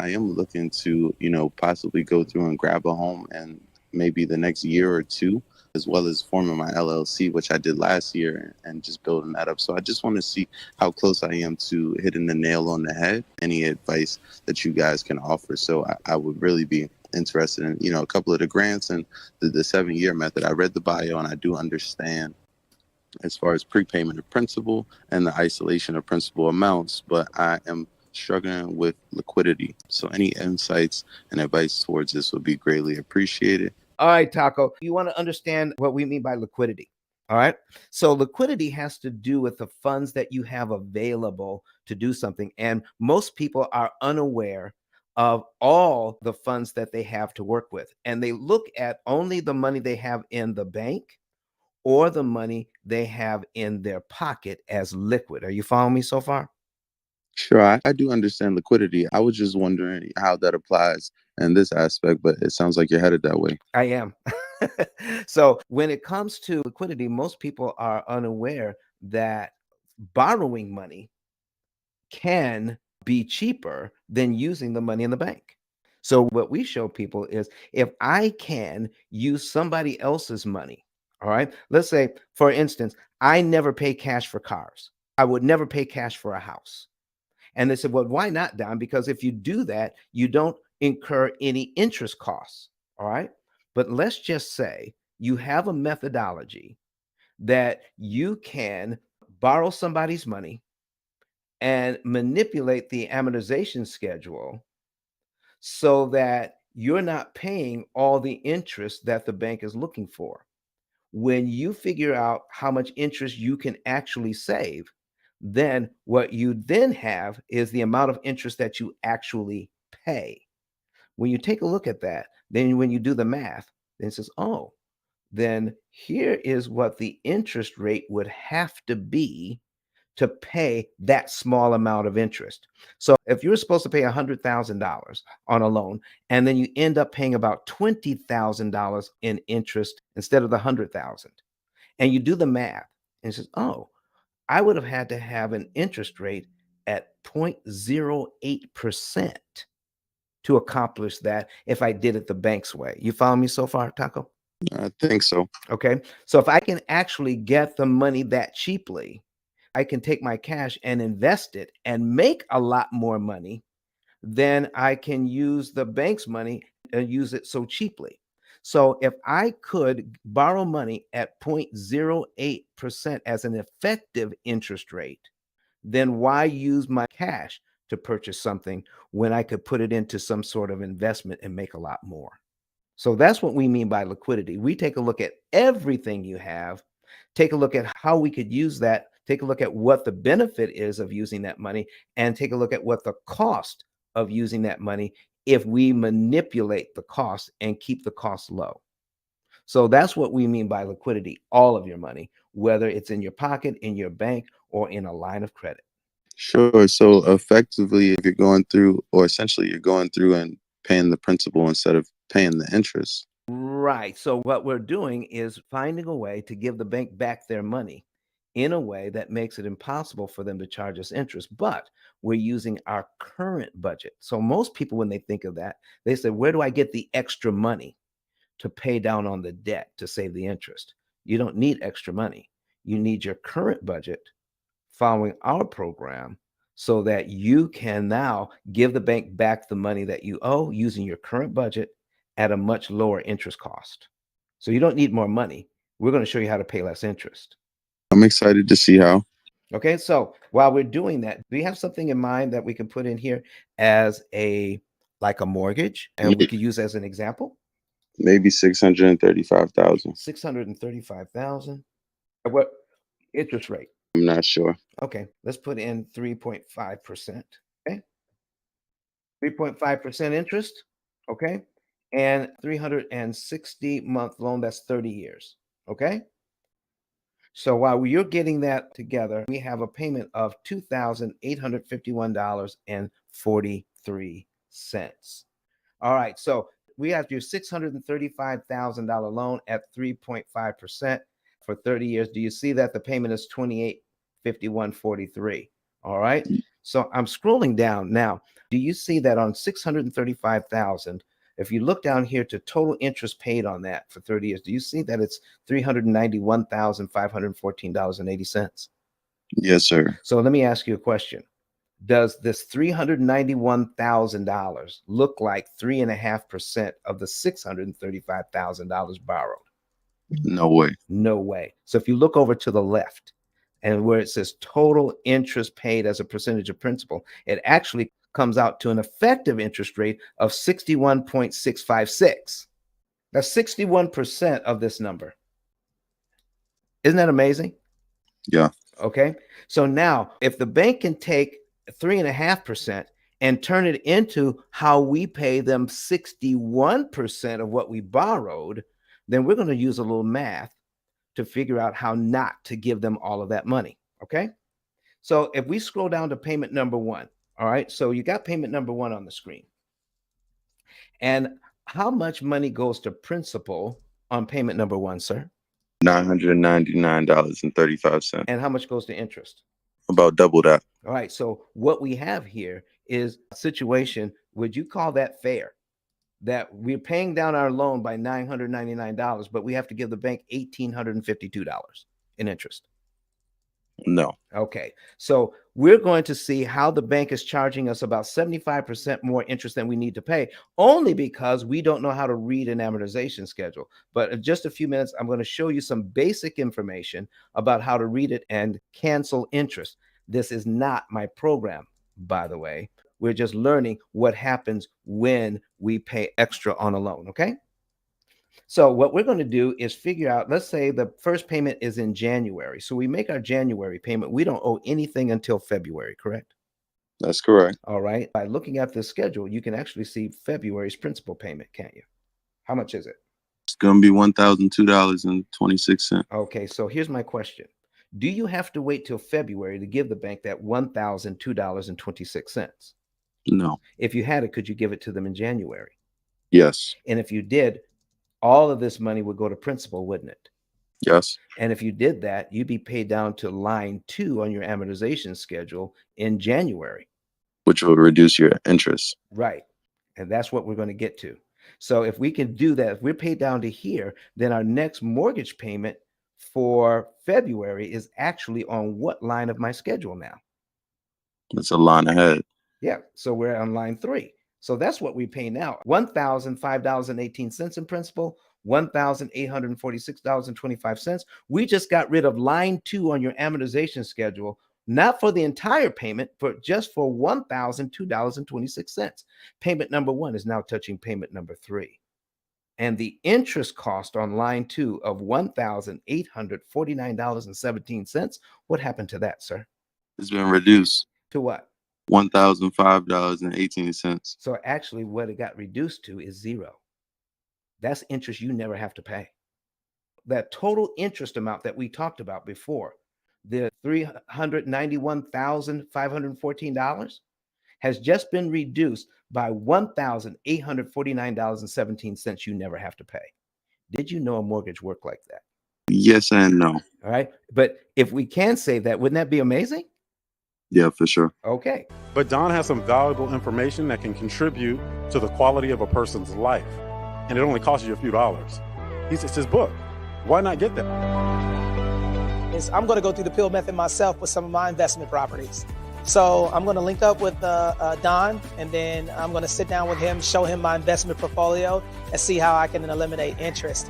I am looking to, possibly go through and grab a home and maybe the next year or two, as well as forming my LLC, which I did last year, and just building that up. So I just want to see how close I am to hitting the nail on the head. Any advice that you guys can offer? So I would really be interested in, a couple of the grants and the 7-year method. I read the bio and I do understand as far as prepayment of principal and the isolation of principal amounts, but I am struggling with liquidity. So any insights and advice towards this would be greatly appreciated. All right, Taco, you want to understand what we mean by liquidity. All right. So liquidity has to do with the funds that you have available to do something. And most people are unaware of all the funds that they have to work with. And they look at only the money they have in the bank or the money they have in their pocket as liquid. Are you following me so far? Sure, I do understand liquidity. I was just wondering how that applies in this aspect, but it sounds like you're headed that way. I am. So when it comes to liquidity, most people are unaware that borrowing money can be cheaper than using the money in the bank. So what we show people is if I can use somebody else's money, all right, let's say, for instance, I never pay cash for cars. I would never pay cash for a house. And they said, well, why not, Don? Because if you do that, you don't incur any interest costs. All right. But let's just say you have a methodology that you can borrow somebody's money and manipulate the amortization schedule so that you're not paying all the interest that the bank is looking for. When you figure out how much interest you can actually save, then what you then have is the amount of interest that you actually pay. When you take a look at that, then when you do the math, then it says, oh, then here is what the interest rate would have to be to pay that small amount of interest. So if you're supposed to pay $100,000 on a loan and then you end up paying about $20,000 in interest instead of the 100,000, and you do the math and it says, oh, I would have had to have an interest rate at 0.08% to accomplish that if I did it the bank's way. You follow me so far, Taco? I think so. Okay. So if I can actually get the money that cheaply, I can take my cash and invest it and make a lot more money than I can use the bank's money and use it so cheaply. So if I could borrow money at 0.08% as an effective interest rate, then why use my cash to purchase something when I could put it into some sort of investment and make a lot more? So that's what we mean by liquidity. We take a look at everything you have, take a look at how we could use that, take a look at what the benefit is of using that money, and take a look at what the cost of using that money if we manipulate the cost and keep the cost low. So that's what we mean by liquidity, all of your money, whether it's in your pocket, in your bank, or in a line of credit. Sure. So effectively, if you're going through, or essentially you're going through and paying the principal instead of paying the interest. Right. So what we're doing is finding a way to give the bank back their money in a way that makes it impossible for them to charge us interest. But we're using our current budget. So most people, when they think of that, they say, where do I get the extra money to pay down on the debt to save the interest? You don't need extra money. You need your current budget following our program so that you can now give the bank back the money that you owe using your current budget at a much lower interest cost. So you don't need more money. We're going to show you how to pay less interest. I'm excited to see how. Okay, so while we're doing that, do you have something in mind that we can put in here as a like a mortgage and we May- could use as an example? Maybe 635,000. 635,000. What interest rate? I'm not sure. Okay, let's put in 3.5%. Okay, 3.5% interest. Okay, and 360-month loan, that's 30 years. Okay, so while you're getting that together, we have a payment of $2,851.43. All right, so we have your $635,000 loan at 3.5% for 30 years. Do you see that the payment is 2851.43? All right. So I'm scrolling down now. Do you see that on 635,000? If you look down here to total interest paid on that for 30 years, do you see that it's $391,514.80? Yes, sir. So let me ask you a question. Does this $391,000 look like 3.5% of the $635,000 borrowed? No way. No way. So if you look over to the left and where it says total interest paid as a percentage of principal, it actually comes out to an effective interest rate of 61.656. That's 61% of this number. Isn't that amazing? Yeah. Okay. So now, if the bank can take 3.5% and turn it into how we pay them 61% of what we borrowed, then we're going to use a little math to figure out how not to give them all of that money. Okay. So if we scroll down to payment number one, all right. So you got payment number one on the screen. And how much money goes to principal on payment number one, sir? $999.35. And how much goes to interest? About double that. All right. So what we have here is a situation. Would you call that fair? That we're paying down our loan by $999, but we have to give the bank $1,852 in interest. No. Okay. So we're going to see how the bank is charging us about 75% more interest than we need to pay, only because we don't know how to read an amortization schedule. But in just a few minutes, I'm going to show you some basic information about how to read it and cancel interest. This is not my program, by the way. We're just learning what happens when we pay extra on a loan. Okay. So what we're going to do is figure out, let's say the first payment is in January. So we make our January payment. We don't owe anything until February, correct? That's correct. All right. By looking at the schedule, you can actually see February's principal payment, can't you? How much is it? It's going to be $1,002.26. Okay. So here's my question. Do you have to wait till February to give the bank that $1,002.26? No. If you had it, could you give it to them in January? Yes. And if you did, all of this money would go to principal, wouldn't it? Yes. And if you did that, you'd be paid down to line 2 on your amortization schedule in January. Which will reduce your interest. Right. And that's what we're going to get to. So if we can do that, if we're paid down to here, then our next mortgage payment for February is actually on what line of my schedule now? It's a line ahead. Yeah. So we're on line 3. So that's what we pay now. $1,005.18 in principal, $1,846.25. We just got rid of line 2 on your amortization schedule, not for the entire payment, but just for $1,002.26. Payment number 1 is now touching payment number 3. And the interest cost on line 2 of $1,849.17, what happened to that, sir? It's been reduced. To what? $1,005.18. So actually what it got reduced to is 0. That's interest you never have to pay. That total interest amount that we talked about before, the $391,514 has just been reduced by $1,849.17 you never have to pay. Did you know a mortgage worked like that? Yes and no. All right. But if we can save that, wouldn't that be amazing? Yeah, for sure. Okay. But Don has some valuable information that can contribute to the quality of a person's life. And it only costs you a few dollars. It's his book. Why not get that? I'm going to go through the P.I.L.L method myself with some of my investment properties. So I'm going to link up with Don, and then I'm going to sit down with him, show him my investment portfolio, and see how I can eliminate interest.